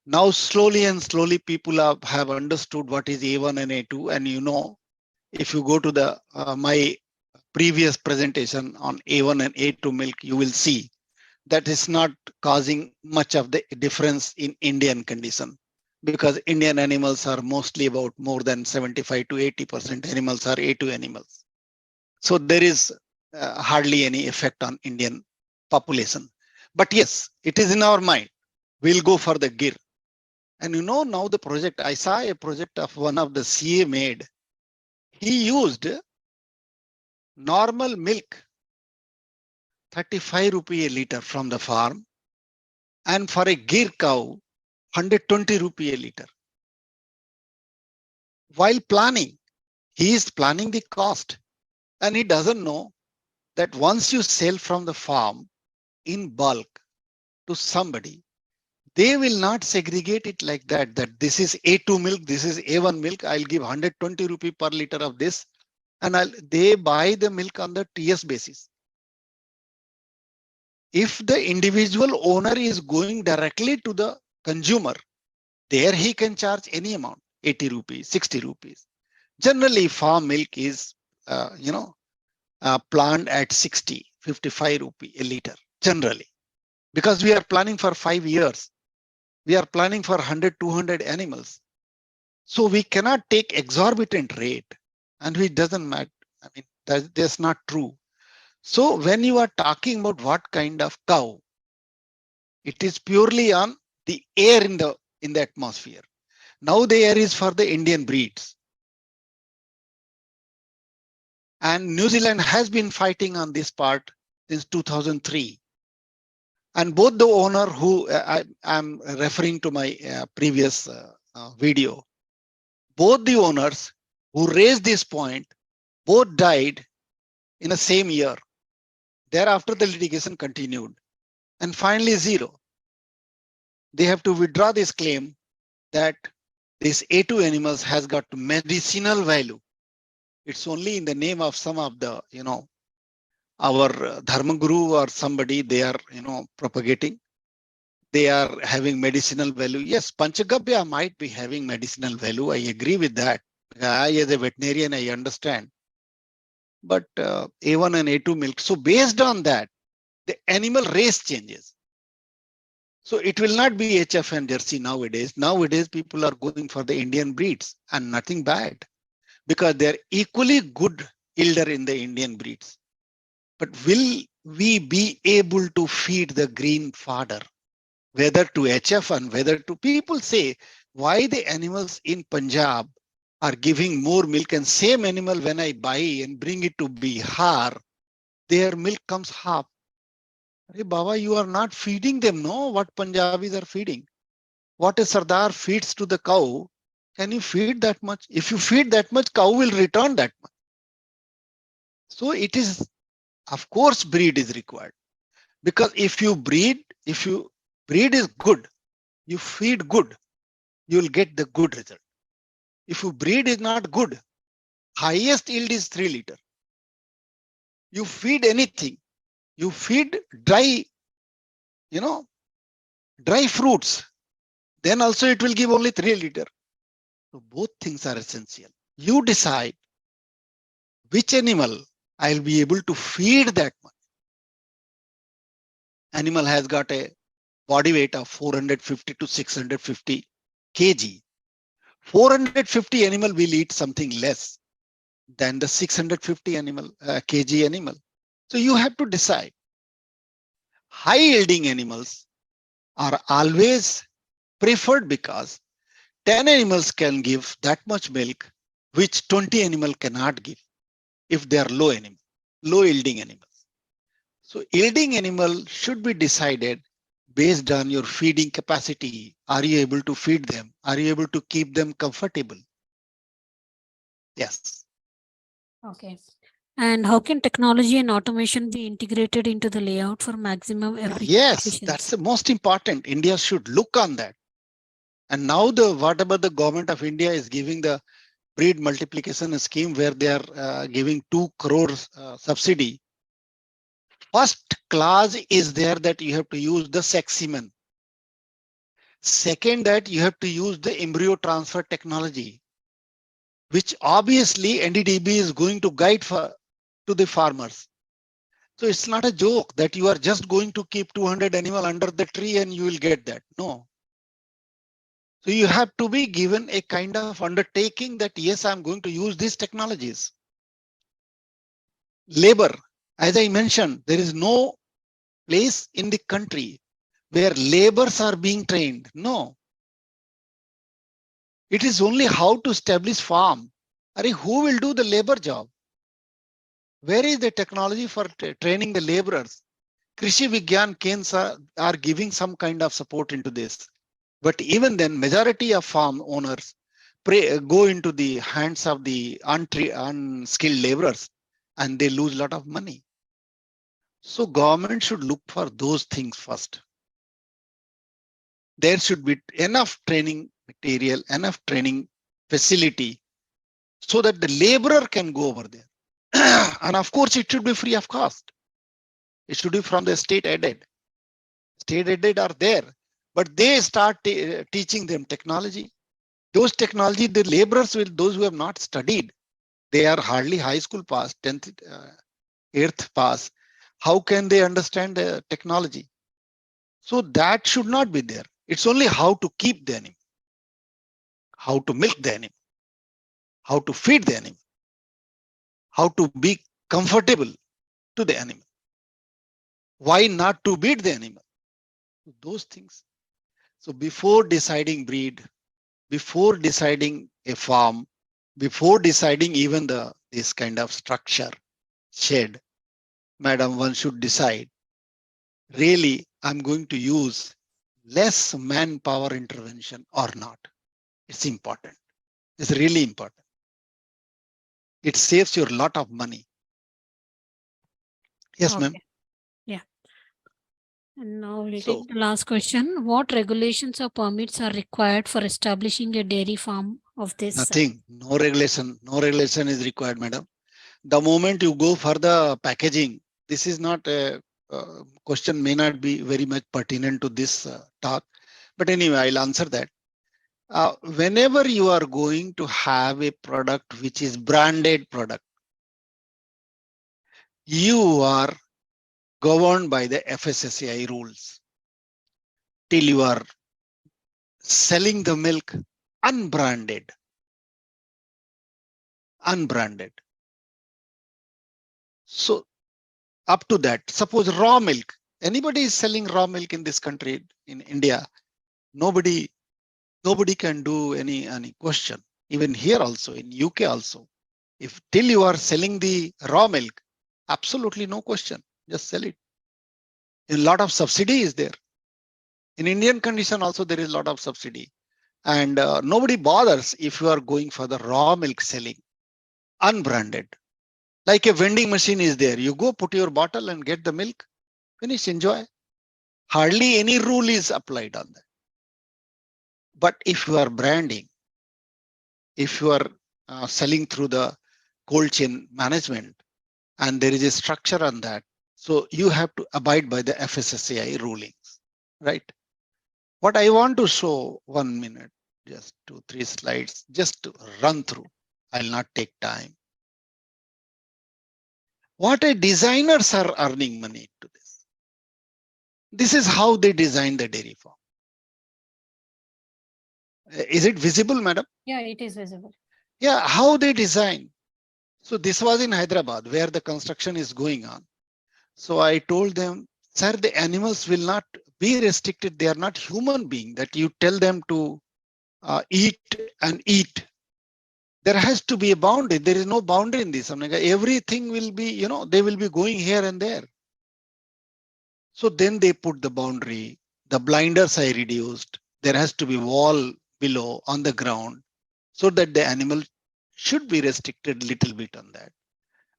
Now slowly and slowly people have understood what is A1 and A2. And if you go to the my previous presentation on A1 and A2 milk, you will see that is not causing much of the difference in Indian condition, because Indian animals are mostly about more than 75 to 80% animals are A2 animals. So there is hardly any effect on Indian population. But yes, it is in our mind. We'll go for the Gir. And now the project, I saw a project of one of the CA made. He used normal milk, 35 rupee a liter from the farm. And for a Gir cow, 120 rupee a liter. While planning, he is planning the cost. And he doesn't know that once you sell from the farm in bulk to somebody, they will not segregate it like that, that this is A2 milk, this is A1 milk. I'll give 120 rupee per liter of this. And they buy the milk on the TS basis. If the individual owner is going directly to the consumer, there he can charge any amount, 80 rupees, 60 rupees. Generally, farm milk is, planned at 60, 55 rupee a liter, generally. Because we are planning for 5 years. We are planning for 100, 200 animals. So we cannot take exorbitant rate, and it doesn't matter. I mean, that's not true. So when you are talking about what kind of cow, it is purely on the air in the atmosphere. Now the air is for the Indian breeds. And New Zealand has been fighting on this part since 2003. And both the owner who I'm referring to my previous video, both the owners who raised this point, both died in the same year. Thereafter, the litigation continued and finally zero. They have to withdraw this claim that this A2 animals has got medicinal value. It's only in the name of some of the, our Dharma Guru or somebody they are, propagating. They are having medicinal value. Yes, Panchagabya might be having medicinal value. I agree with that. I, as a veterinarian, I understand. But A1 and A2 milk. So based on that, the animal race changes. So it will not be HF and Jersey nowadays. Nowadays, people are going for the Indian breeds and nothing bad because they're equally good elder in the Indian breeds. But will we be able to feed the green fodder, whether to HF and whether to people say why the animals in Punjab are giving more milk and same animal when I buy and bring it to Bihar, their milk comes half. Hey, Baba, you are not feeding them, no, what Punjabis are feeding. What a Sardar feeds to the cow, can you feed that much? If you feed that much, cow will return that much. So it is, of course, breed is required. Because if you breed is good, you feed good, you will get the good result. If you breed is not good, highest yield is 3 liters. You feed anything, you feed dry, dry fruits, then also it will give only 3 liters. So both things are essential. You decide which animal I'll be able to feed that much. Animal has got a body weight of 450 to 650 kg. 450 animal will eat something less than the 650 kg animal. So you have to decide. High yielding animals are always preferred because 10 animals can give that much milk, which 20 animal cannot give if they are low yielding animals. So yielding animal should be decided based on your feeding capacity. Are you able to feed them? Are you able to keep them comfortable? Yes. Okay. And how can technology and automation be integrated into the layout for maximum Yes, that's efficiency? the most important. India should look on that. And now whatever the government of India is giving the breed multiplication scheme where they are giving 2 crores subsidy. First clause is there that you have to use the sex semen. Second, that you have to use the embryo transfer technology, which obviously NDDB is going to guide to the farmers. So it's not a joke that you are just going to keep 200 animal under the tree and you will get that. No. So you have to be given a kind of undertaking that, yes, I'm going to use these technologies. Labor, as I mentioned, there is no place in the country where laborers are being trained. No. It is only how to establish farm. Who will do the labor job? Where is the technology for training the laborers? Krishi Vigyan Kendras are giving some kind of support into this. But even then, majority of farm owners go into the hands of the unskilled laborers and they lose a lot of money. So government should look for those things first. There should be enough training material, enough training facility so that the laborer can go over there. And of course, it should be free of cost. It should be from the state aided. State aided are there, but they start teaching them technology. Those technology, the laborers will, those who have not studied, they are hardly high school pass, 10th, 8th pass. How can they understand the technology? So that should not be there. It's only how to keep the animal, how to milk the animal, how to feed the animal, how to be comfortable to the animal. Why not to beat the animal? Those things. So before deciding breed, before deciding a farm, before deciding even this kind of structure, shed, madam, one should decide really I'm going to use less manpower intervention or not. It's important. It's really important. It saves you a lot of money. Yes, ma'am. Okay. Yeah. And now we'll So take the last question. What regulations or permits are required for establishing a dairy farm of this? nothing, no regulation is required, madam. The moment you go for the packaging, this is not a question, may not be very much pertinent to this talk. But anyway, I'll answer that. Whenever you are going to have a product which is branded product, you are governed by the FSSAI rules. Till you are selling the milk unbranded. So up to that, suppose raw milk, anybody is selling raw milk in this country, in India, nobody can do any question. Even here also, in UK also, if till you are selling the raw milk, absolutely no question, just sell it. A lot of subsidy is there. In Indian condition also, there is a lot of subsidy. And nobody bothers if you are going for the raw milk selling, unbranded. Like a vending machine is there. You go put your bottle and get the milk, finish, enjoy. Hardly any rule is applied on that. But if you are branding, if you are selling through the cold chain management, and there is a structure on that, so you have to abide by the FSSAI rulings, right? What I want to show, 1 minute, just 2-3 slides, just to run through. I'll not take time. What a designers are earning money to this. This is how they design the dairy farm. Is it visible, madam? Yeah, it is visible. Yeah, how they design. So this was in Hyderabad where the construction is going on. So I told them, sir, the animals will not be restricted. They are not human beings that you tell them to eat and eat. There has to be a boundary. There is no boundary in this. Everything will be, they will be going here and there. So then they put the boundary. The blinders I reduced. There has to be wall below on the ground so that the animal should be restricted a little bit on that.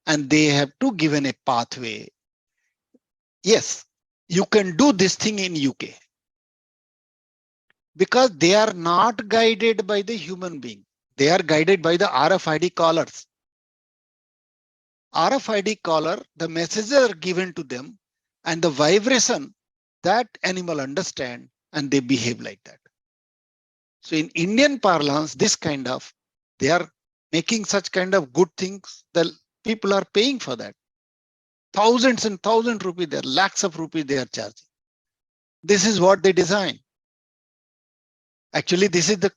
And they have to given a pathway. Yes, you can do this thing in UK because they are not guided by the human being. They are guided by the RFID collars. RFID collar, the messages are given to them and the vibration that animal understand and they behave like that. So in Indian parlance, this kind of, they are making such kind of good things that people are paying for that. Thousands and thousands rupees, there lakhs of rupees they are charging. This is what they design. Actually, this is the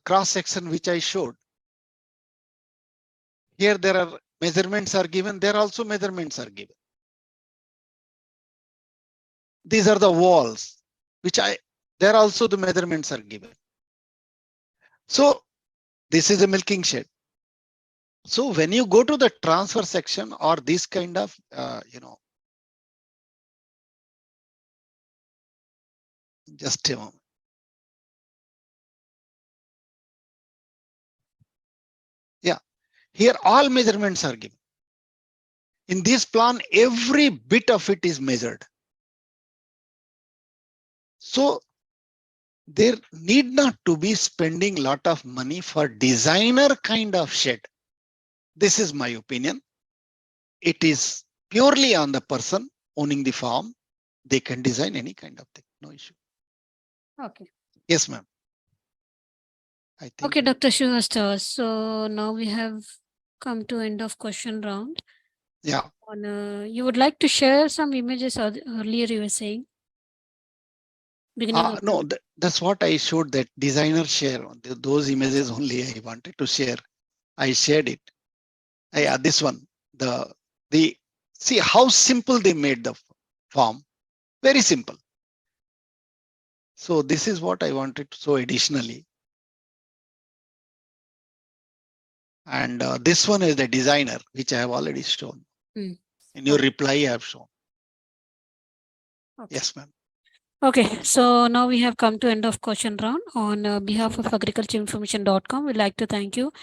cross section which I showed. Here there are measurements are given. There also measurements are given. These are the walls, which there also the measurements are given. So this is a milking shed. So when you go to the transfer section or this kind of, just a moment. Yeah, here all measurements are given. In this plan, every bit of it is measured. So there need not to be spending a lot of money for designer kind of shed. This is my opinion. It is purely on the person owning the farm. They can design any kind of thing, no issue. Okay. Yes, ma'am. I think. Okay, Dr. Shrivastava. So now we have come to end of question round. Yeah. You would like to share some images earlier you were saying? No, that's what I showed, that designer share. Those images only I wanted to share. I shared it. This one, see how simple they made the farm. Very simple. So this is what I wanted to show additionally. And this one is the designer, which I have already shown. In your reply, I have shown. Okay. Yes, ma'am. Okay, so now we have come to end of question round. On behalf of agricultureinformation.com, we'd like to thank you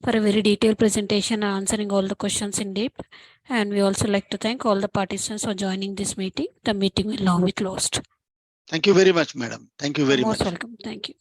for a very detailed presentation and answering all the questions in depth. And we also like to thank all the participants for joining this meeting. The meeting will now be closed. Thank you very much, madam. Thank you You're very most much. welcome. Thank you.